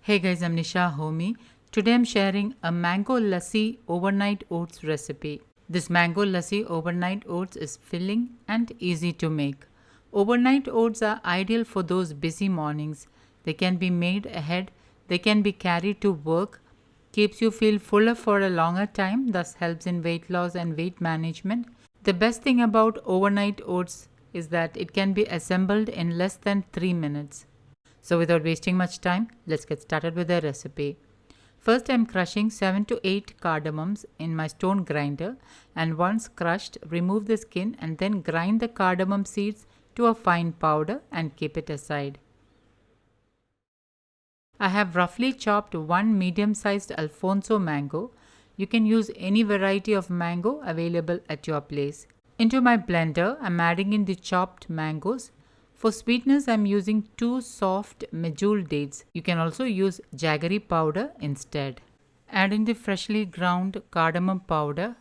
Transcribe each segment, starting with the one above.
Hey guys, I'm Nisa Homey. Today I'm sharing a mango lassi overnight oats recipe. This mango lassi overnight oats is filling and easy to make. Overnight oats are ideal for those busy mornings. They can be made ahead, they can be carried to work, keeps you feel fuller for a longer time, thus helps in weight loss and weight management. The best thing about overnight oats is that it can be assembled in less than 3 minutes. So without wasting much time, let's get started with the recipe. First, I'm crushing 7 to 8 cardamoms in my stone grinder, and once crushed, remove the skin and then grind the cardamom seeds to a fine powder and keep it aside. I have roughly chopped one medium-sized Alfonso mango. You can use any variety of mango available at your place. Into my blender, I'm adding in the chopped mangoes. For sweetness, I'm using 2 soft medjool dates. You can also use jaggery powder instead. Add in the freshly ground cardamom powder,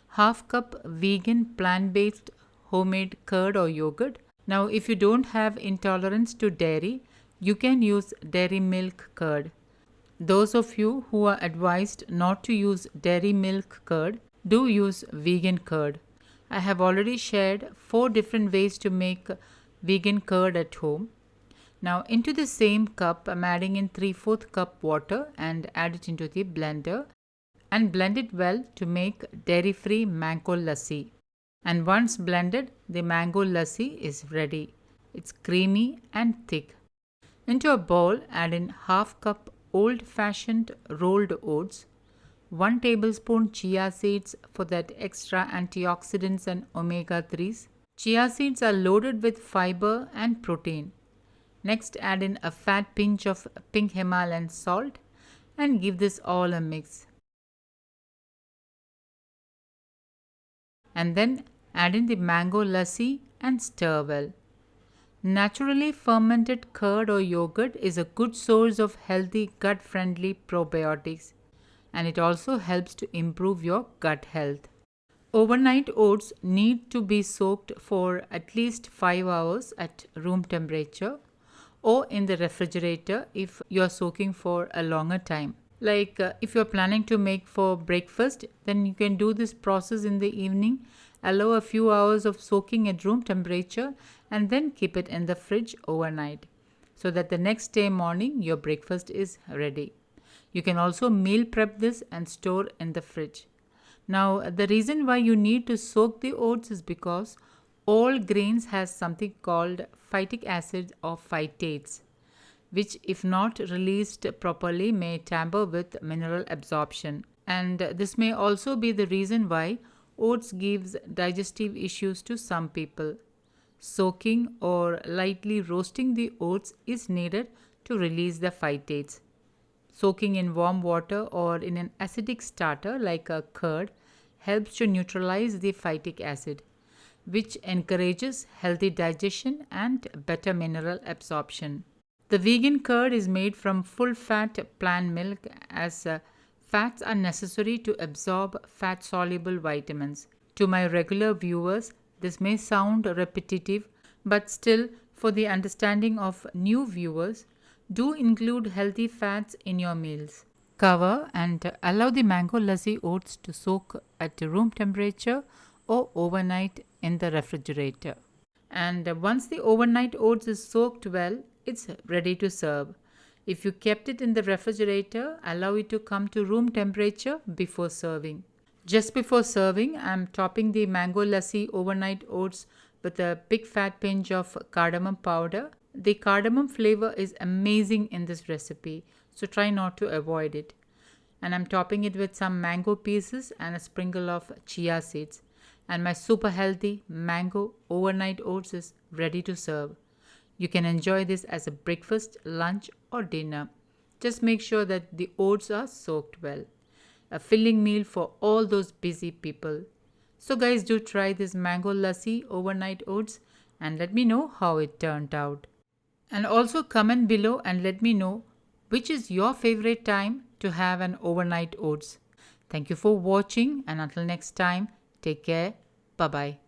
half cup vegan plant-based homemade curd or yogurt. Now, if you don't have intolerance to dairy, you can use dairy milk curd. Those of you who are advised not to use dairy milk curd, do use vegan curd. I have already shared 4 different ways to make vegan curd at home. Now into the same cup, I'm adding in 3/4 cup water and add it into the blender and blend it well to make dairy-free mango lassi. And once blended, the mango lassi is ready. It's creamy and thick. Into a bowl, add in half cup old-fashioned rolled oats, 1 tablespoon chia seeds for that extra antioxidants and omega-3s. Chia seeds are loaded with fiber and protein. Next, add in a fat pinch of pink Himalayan salt and give this all a mix. And then add in the mango lassi and stir well. Naturally fermented curd or yogurt is a good source of healthy gut-friendly probiotics, and it also helps to improve your gut health. Overnight oats need to be soaked for at least 5 hours at room temperature or in the refrigerator if you are soaking for a longer time. If you are planning to make for breakfast, then you can do this process in the evening, allow a few hours of soaking at room temperature and then keep it in the fridge overnight so that the next day morning your breakfast is ready. You can also meal prep this and store in the fridge. Now, the reason why you need to soak the oats is because all grains has something called phytic acid or phytates, which if not released properly may tamper with mineral absorption. And this may also be the reason why oats gives digestive issues to some people. Soaking or lightly roasting the oats is needed to release the phytates. Soaking in warm water or in an acidic starter like a curd helps to neutralize the phytic acid, which encourages healthy digestion and better mineral absorption. The vegan curd is made from full-fat plant milk as fats are necessary to absorb fat-soluble vitamins. To my regular viewers, this may sound repetitive, but still, for the understanding of new viewers, do include healthy fats in your meals. Cover and allow the mango lassi oats to soak at room temperature or overnight in the refrigerator. And once the overnight oats is soaked well, it's ready to serve. If you kept it in the refrigerator, allow it to come to room temperature before serving. Just before serving, I'm topping the mango lassi overnight oats with a big fat pinch of cardamom powder. The cardamom flavor is amazing in this recipe, so try not to avoid it. And I'm topping it with some mango pieces and a sprinkle of chia seeds. And my super healthy mango overnight oats is ready to serve. You can enjoy this as a breakfast, lunch or dinner. Just make sure that the oats are soaked well. A filling meal for all those busy people. So guys, do try this mango lassi overnight oats and let me know how it turned out. And also comment below and let me know which is your favorite time to have an overnight oats. Thank you for watching and until next time, take care. Bye-bye.